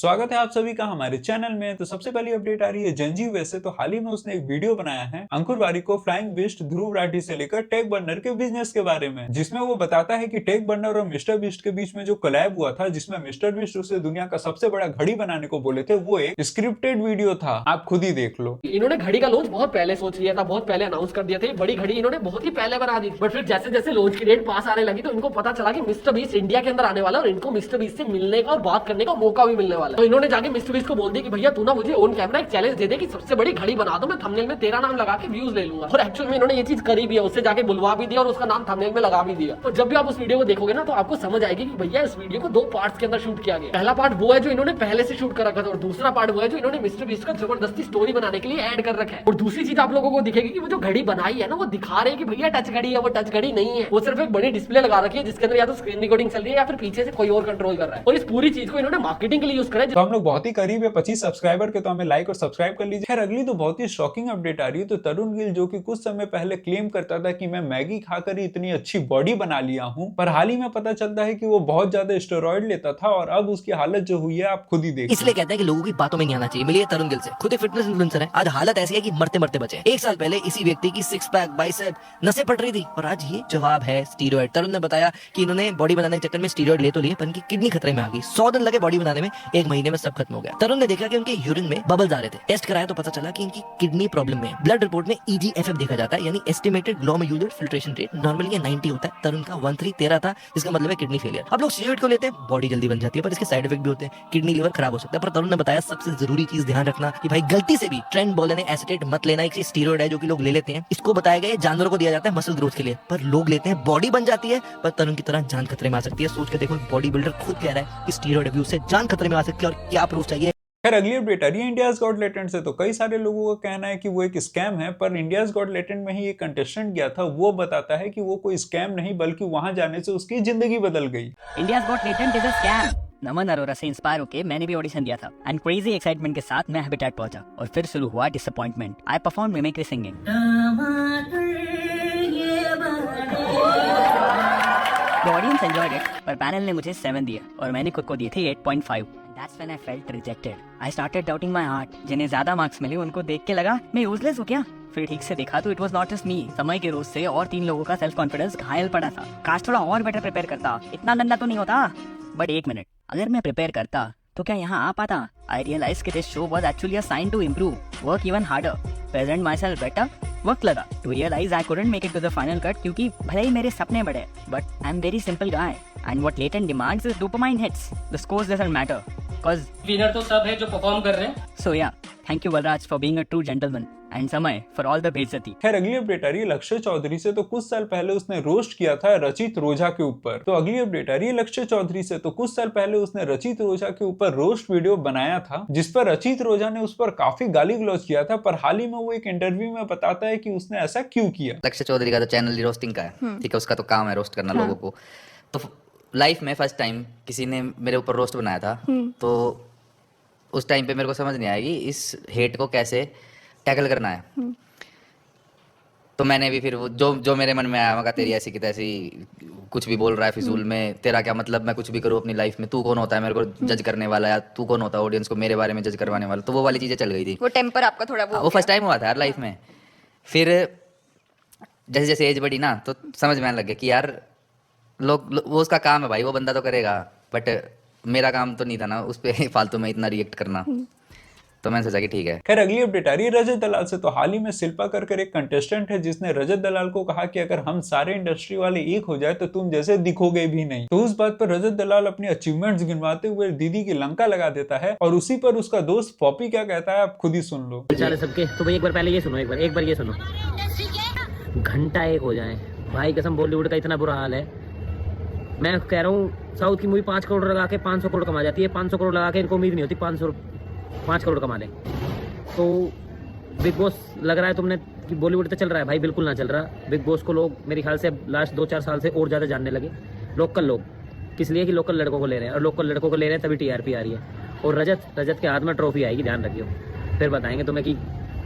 स्वागत है आप सभी का हमारे चैनल में। तो सबसे पहली अपडेट आ रही है जंजीव वैसे तो हाल ही में उसने एक वीडियो बनाया है अंकुर वारिको फ्लाइंग बिस्ट ध्रुव राठी से लेकर टेक बर्नर के बिजनेस के बारे में, जिसमें वो बताता है कि टेक बर्नर और मिस्टर बिस्ट के बीच में जो कोलैब हुआ था जिसमें मिस्टर बिस्ट उसे दुनिया का सबसे बड़ा घड़ी बनाने को बोले थे, वो एक स्क्रिप्टेड वीडियो था। आप खुद ही देख लो। इन्होंने घड़ी का लॉन्च बहुत पहले सोच लिया था, बहुत पहले अनाउंस कर दिया था। बड़ी घड़ी इन्होंने बहुत ही पहले बना दी थी, बट फिर जैसे जैसे लॉन्च की डेट पास आने लगी तो इनको पता चला कि मिस्टर बीस्ट इंडिया के अंदर आने वाला है और इनको मिस्टर बीस्ट से मिलने का और बात करने का मौका भी मिलने वाला है। तो इन्होंने जाके मिस्टर बीस्ट को बोल दिया कि भैया तू ना मुझे ऑन कैमरा एक चैलेंज दे दे कि सबसे बड़ी घड़ी बना दो, मैं थंबनेल में तेरा नाम लगा के व्यूज ले लूंगा। और एक्चुअल में इन्होंने ये चीज करी भी है, उससे जाके बुलवा भी दिया और उसका नाम थंबनेल में लगा भी दिया। तो जब भी आप उस वीडियो को देखोगे ना तो आपको समझ आएगी कि भैया इस वीडियो को दो पार्ट्स के अंदर शूट किया गया। पहला पार्ट वो है जो इन्होंने पहले से शूट कर रखा था और दूसरा पार्ट वो है जो इन्होंने मिस्टर बीस्ट का जबरदस्ती स्टोरी बनाने के लिए ऐड कर रखा है। और दूसरी चीज आप लोगों को दिखेगी कि वो जो घड़ी बनाई है ना वो दिखा रहे हैं कि भैया टच घड़ी है, वो टच घड़ी नहीं है, वो सिर्फ एक बड़ी डिस्प्ले लगा रखी है जिसके अंदर या तो स्क्रीन रिकॉर्डिंग चल रही है या फिर पीछे से कोई और कंट्रोल कर रहा है। और इस पूरी चीज को इन्होंने मार्केटिंग के लिए यूज करा है। तो हम लोग बहुत ही करीब है 25 सब्सक्राइबर के, तो हमें लाइक और सब्सक्राइब कर लीजिए। खैर अगली तो बहुत ही शॉकिंग अपडेट आ रही है। तो तरुण गिल जो कि कुछ समय पहले क्लेम करता था कि मैं मैगी खाकर ही इतनी अच्छी बॉडी बना लिया हूं, पर हाल ही में पता चलता है कि वो बहुत ज्यादा स्टेरॉइड लेता था और अब उसकी हालत जो हुई है आप खुद ही देखिए। इसलिए कहते हैं कि लोगों की बातों में नहीं आना चाहिए। मिलिए तरुण गिल से, खुद एक फिटनेस इन्फ्लुएंसर है। आज हालत ऐसी है कि मरते मरते बचे। एक साल पहले इसी व्यक्ति की सिक्स पैक बाइसेप नसें पट रही थी और आज ये जवाब है स्टीरॉइड। तरुण ने बताया कि इन्होंने बॉडी बनाने के चक्कर में स्टीरॉइड ले तो लिए पर इनकी किडनी खतरे में आ गई। 100 दिन लगे बॉडी बनाने में, 1 महीने में सब खत्म हो गया। तरुण ने देखा कि उनके यूरिन में बबल्स आ रहे थे। टेस्ट कराया तो पता चला कि इनकी किडनी प्रॉब्लम में है। ब्लड रिपोर्ट में EGFR देखा जाता है, यानी estimated glomerular filtration rate. Normally ये 90 होता है, तरुण का 13 था, जिसका मतलब है किडनी फेलियर। अब लोग स्टीरॉइड को लेते हैं, बॉडी जल्दी बन जाती है, पर इसके साइड इफेक्ट भी होते हैं, किडनी लिवर खराब हो सकता है। पर तरुण ने बताया सबसे जरूरी चीज ध्यान रखना कि भाई गलती से भी ट्रेंड बोले ने एसिटेट मत लेना। एक स्टीरॉइड है जो कि लोग ले लेते हैं, इसको बताया गया जानवरों को दिया जाता है मसल ग्रोथ के लिए, पर लोग लेते हैं बॉडी बन जाती है। पर तरुण की तरह जान खतरे में आ सकती है। सोच के देखो, बॉडी बिल्डर खुद कह रहा है कि स्टीरॉइड अब्यूज से जान खतरे में आ सकती है और क्या प्रूफ चाहिए। खैर अगली अपडेट आ रही है इंडियाज गॉट टैलेंट से। तो कई सारे लोगों का कहना है कि वो एक स्कैम है, पर इंडियाज गॉट टैलेंट में ही एक कंटेस्टेंट गया था, वो बताता है कि वो कोई स्कैम नहीं बल्कि वहां जाने से उसकी जिंदगी बदल गई। India's got talent is a scam. Naman Arora से इंस्पायर होकर मैंने भी ऑडिशन दिया था एंड क्रेजी एक्साइटमेंट के साथ मैं हैबिटेट पहुंचा और फिर शुरू हुआ disappointment. I perform mimicry singing. The audience enjoyed it, पर पैनल ने मुझे 7 दिए और मैंने खुद को दिए थे 8.5। That's when I felt rejected. I started doubting my heart. जिन्हें ज्यादा मार्क्स मिले उनको देख के लगा मैं यूजलेस हूँ क्या। फिर ठीक से देखा तो इट वाज नॉट जस्ट मी। समय के रोज से और 3 लोगों का सेल्फ कॉन्फिडेंस घायल पड़ा था। काश थोड़ा और बेटर प्रिपेयर करता, इतना गंदा तो नहीं होता। बट एक मिनट, अगर मैं प्रिपेयर करता तो क्या यहाँ आ पाता? आई रियलाइज कि this show was actually a sign to improve, work even harder, present myself better. वक्त लगा to realise I couldn't make it to the final cut, क्योंकि भले ही मेरे सपने बड़े but I am very simple guy and what latent demands is dopamine hits. The scores doesn't matter cause winner तो सब है जो परफॉर्म कर रहे हैं। so yeah, thank you Balraj for being a true gentleman and समय for all the बेइज्जती। खैर अगली अपडेट आ रही है लक्ष्य चौधरी से। तो कुछ साल पहले उसने रोस्ट किया था रचित रोझा के ऊपर। तो अगली अपडेट आ रही है लक्ष्य चौधरी से। तो कुछ साल पहले उसने रचित रोझा के ऊपर रोस्ट वीडियो बनाया था जिस पर रचित रोझा ने उस पर काफी गाली गलौज किया था, पर हाल ही में वो एक इंटरव्यू में बताता है कि उसने ऐसा क्यों किया। लक्ष्य चौधरी का तो चैनल ही रोस्टिंग का है, ठीक है, उसका तो काम है रोस्ट करना लोगों को। तो लाइफ में फर्स्ट टाइम किसी ने मेरे ऊपर रोस्ट बनाया था, तो उस टाइम पे मेरे को समझ नहीं आया कि इस हेट को कैसे टैकल करना है। तो मैंने भी फिर वो जो मेरे मन में आया, मगर तेरी ऐसी की तैसी कुछ भी बोल रहा है फिजूल में, तेरा क्या मतलब मैं कुछ भी करूँ अपनी लाइफ में, तू कौन होता है मेरे को जज करने वाला, या तू कौन होता है ऑडियंस को मेरे बारे में जज करवाने वाला। तो वो वाली चीज़ें चल गई थी। वो टेम्पर आपका थोड़ा वो फर्स्ट टाइम हुआ था यार लाइफ में। फिर जैसे जैसे एज बढ़ी ना तो समझ में आने लग गया कि यार लोग वो उसका काम है भाई, वो बंदा तो करेगा, बट मेरा काम तो नहीं था ना उस पर फालतू में इतना रिएक्ट करना। तो मैंने सोचा कि ठीक है। खैर अगली अपडेट आ रही है रजत दलाल से। तो हाल ही में शिल्पा कर एक कंटेस्टेंट है जिसने रजत दलाल को कहा कि अगर हम सारे इंडस्ट्री वाले एक हो जाए तो तुम जैसे दिखोगे भी नहीं। तो उस बात पर रजत दलाल अपनी अचीवमेंट्स गिनवाते हुए दीदी की लंका लगा देता है और उसी पर उसका दोस्त पॉपी क्या कहता है आप खुद ही सुन लो। सबके तो भाई एक बार पहले ये सुनो, एक बार ये सुनो। घंटा एक हो जाए भाई, कसम बॉलीवुड का इतना बुरा हाल है। मैं कह रहा हूँ साउथ की मूवी 5 करोड़ लगा के 500 करोड़ कमा जाती है। 500 करोड़ लगा के इनको उम्मीद नहीं होती 5 करोड़ कमा ले। तो बिग बॉस लग रहा है तुमने कि बॉलीवुड तो चल रहा है भाई, बिल्कुल ना चल रहा। बिग बॉस को लोग मेरे ख्याल से लास्ट 2-4 साल से और ज़्यादा जानने लगे। लोकल लोग किस लिए कि लोकल लड़कों को ले रहे हैं, और लोकल लड़कों को ले रहे हैं तभी TRP आ रही है। और रजत के हाथ में ट्रॉफी आएगी, ध्यान रखियो। फिर बताएंगे तुम्हें कि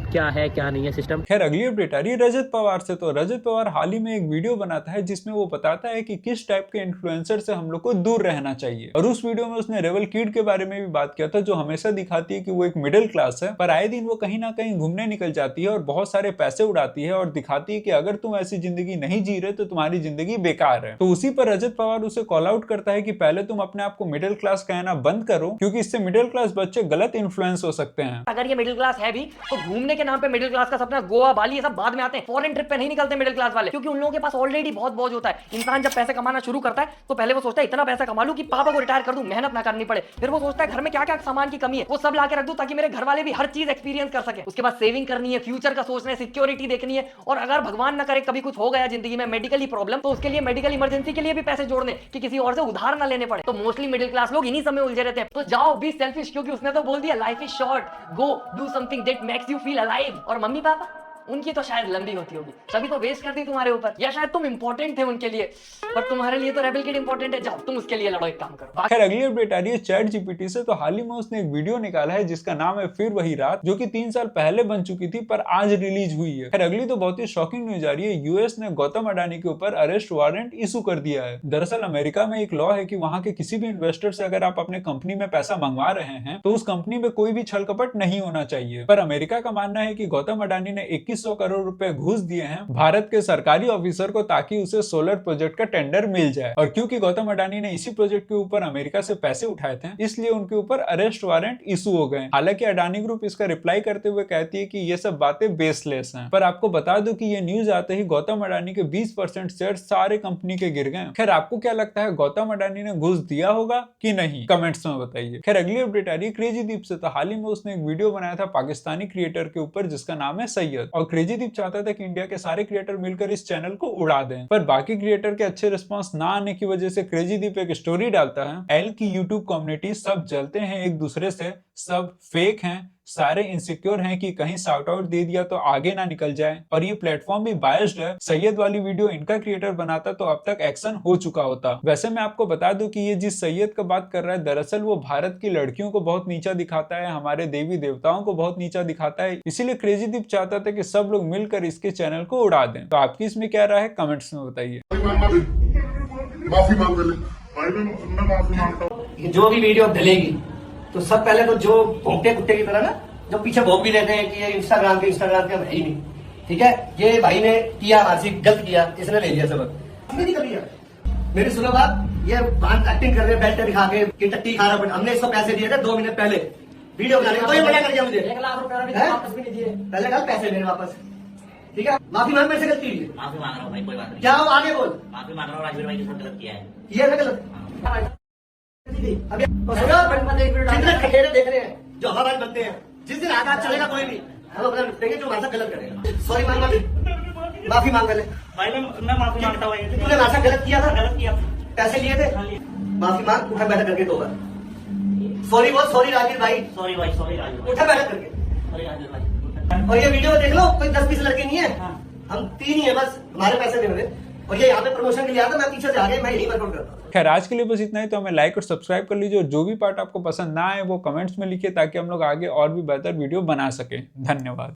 क्या है क्या नहीं है सिस्टम। खैर अगली अपडेट आ रही है रजत पवार से। तो रजत पवार हाल ही में एक वीडियो बनाता है जिसमें वो बताता है कि किस टाइप के इन्फ्लुएंसर से हम लोग को दूर रहना चाहिए, और उस वीडियो में उसने रेवल किड के बारे में भी बात किया था, जो हमेशा दिखाती है कि वो एक मिडिल क्लास है, पर आए दिन वो कहीं ना कहीं घूमने निकल जाती है और बहुत सारे पैसे उड़ाती है और दिखाती है कि अगर तुम ऐसी जिंदगी नहीं जी रहे तो तुम्हारी जिंदगी बेकार है। तो उसी पर रजत पवार उसे कॉल आउट करता है कि पहले तुम अपने आप को मिडिल क्लास कहना बंद करो, क्योंकि इससे मिडिल क्लास बच्चे गलत इन्फ्लुएंस हो सकते हैं। अगर ये मिडिल क्लास है भी तो घूमने के नाम पे मिडिल क्लास का सपना गोवा बाली ये सब बाद में आते हैं, फॉरेन ट्रिप पे नहीं निकलते मिडिल क्लास वाले, क्योंकि उन लोगों के पास ऑलरेडी बहुत बोझ होता है। इंसान जब पैसे कमाना शुरू करता है तो पहले वो सोचता है इतना पैसा कमा लूं कि पापा को रिटायर कर दूं, मेहनत ना करनी पड़े। फिर वो सोचता है घर में क्या क्या सामान की कमी है वो सब ला के रख दूं ताकि मेरे घर वाले भी हर चीज एक्सपीरियंस कर सके। उसके बाद सेविंग करनी है, फ्यूचर का सोचना है, सिक्योरिटी देखनी है, और अगर भगवान ना करे कभी कुछ हो गया जिंदगी में मेडिकली प्रॉब्लम तो उसके लिए मेडिकल इमरजेंसी के लिए भी पैसे जोड़ने कि किसी और से उधार ना लेने पड़े। तो मोस्टली मिडिल क्लास लोग इन्हीं समय उलझे रहते हैं। तो जाओ बी सेल्फिश, क्योंकि उसने तो बोल दिया life is short, go do something that makes you feel alive. और मम्मी पापा उनकी तो शायद लंबी होती होगी, तभी तो वेस्ट कर दी तुम्हारे ऊपर, या शायद तुम इंपॉर्टेंट थे उनके लिए, पर तुम्हारे लिए तो रेबल किड इंपॉर्टेंट है। जाओ तुम उसके लिए लड़ो, एक काम करो। खैर अगली अपडेट आ रही है चैट जीपीटी से। तो हाल ही में उसने एक वीडियो निकाला है जिसका नाम है फिर वही रात, जो कि 3 साल पहले बन चुकी थी पर आज रिलीज हुई है। खैर अगली तो बहुत ही शॉकिंग न्यूज आ रही है। यूएस ने गौतम अडानी के ऊपर अरेस्ट वारंट इशू कर दिया है। दरअसल अमेरिका में एक लॉ है कि वहां के किसी भी इन्वेस्टर से अगर आप अपने कंपनी में पैसा मंगवा रहे हैं तो उस कंपनी में कोई भी छल कपट नहीं होना चाहिए। पर अमेरिका का मानना है कि गौतम अडानी ने 2100 करोड़ रुपए घूस दिए हैं भारत के सरकारी ऑफिसर को ताकि उसे सोलर प्रोजेक्ट का टेंडर मिल जाए, और क्योंकि गौतम अडानी ने इसी प्रोजेक्ट के ऊपर अमेरिका से पैसे उठाए थे इसलिए उनके ऊपर अरेस्ट वारंट इशू हो गए। हालांकि अडानी ग्रुप इसका रिप्लाई करते हुए कहती है कि ये सब बातें बेसलेस हैं। पर आपको बता दूं कि ये न्यूज आते ही गौतम अडानी के 20% शेयर सारे कंपनी के गिर गए। खैर आपको क्या लगता है, गौतम अडानी ने घूस दिया होगा कि नहीं, कमेंट्स में बताइए। खैर अगली अपडेट आ रही है क्रेजी दीप से। तो हाल ही में उसने एक वीडियो बनाया था पाकिस्तानी क्रिएटर के ऊपर जिसका नाम है सैयद, और क्रेजी दीप चाहता था कि इंडिया के सारे क्रिएटर मिलकर इस चैनल को उड़ा दें, पर बाकी क्रिएटर के अच्छे रिस्पांस ना आने की वजह से क्रेजी दीप एक स्टोरी डालता है, एल की यूट्यूब कम्युनिटी सब जलते हैं एक दूसरे से, सब फेक हैं, सारे इनसिक्योर हैं कि कहीं शाउट आउट दे दिया तो आगे ना निकल जाए, और ये प्लेटफॉर्म भी बायस्ड है। सैयद वाली वीडियो इनका क्रिएटर बनाता तो अब तक एक्शन हो चुका होता। वैसे मैं आपको बता दूं कि ये जिस सैयद का बात कर रहा है दरअसल वो भारत की लड़कियों को बहुत नीचा दिखाता है, हमारे देवी देवताओं को बहुत नीचा दिखाता है, इसीलिए क्रेजी दीप चाहता था कि सब लोग मिलकर इसके चैनल को उड़ा दें। तो आपकी इसमें क्या राय है, कमेंट्स में बताइए। माफी मांग ले भाई, मैं माफी मांगता हूँ। जो भी वीडियो डलेगी तो सब पहले तो जो भोंकते कुत्ते की तरह ना जो पीछे भोंक भी देते हैं कि ये इंस्टाग्राम के हम है ही नहीं, ठीक है, ये भाई ने किया हमारे गलत किया, इसने ले लिया सबक, नहीं कर लिया। मेरी सुनो बात, ये बात एक्टिंग कर रहे बेल्ट दिखा के कि टट्टी खा रहा, बट हमने इसको पैसे दिए थे 2 मिनट पहले वीडियो बनाने को, तो ये मना कर दिया मुझे 1 लाख रुपए वापस भी नहीं दिए, पहले कल पैसे लेने वापस, ठीक है, माफी मांग, मेरे से गलती हुई है, माफी मांग रहा हूँ भाई, कोई बात नहीं। क्या हो आगे बोल, माफी मांग रहा हूँ, राजवीर भाई के साथ गलत किया है, ये है गलत। अभी जितने खटेरे देख रहे हैं जो हवाबाज बनते हैं, जिस दिन आघात चलेगा कोई भी हम अपना निपटेंगे, जो हमारे साथ गलत करेगा। सॉरी मांग, माफी मांग ले भाई, मैं माफी मांगता हूँ। तूने हमारे साथ गलत किया था, गलत किया, पैसे लिए थे, माफी मांग, उठा बैठक करके 2 बार सॉरी बोल, सॉरी राजीव भाई, सॉरी भाई, सॉरी राजवीर, उठा बैठक करके। सॉरी राजवीर भाई। और ये वीडियो देख लो, कोई 10-20 लड़के नहीं है, हम 3 ही है बस, हमारे पैसे नहीं मिले, और ये यहाँ पे प्रमोशन के लिए आता, मैं पीछे से आगे मैं यही वर्कआउट करता हूँ। खैर आज के लिए बस इतना ही। तो हमें लाइक और सब्सक्राइब कर लीजिए, और जो भी पार्ट आपको पसंद ना आए वो कमेंट्स में लिखिए ताकि हम लोग आगे और भी बेहतर वीडियो बना सके। धन्यवाद।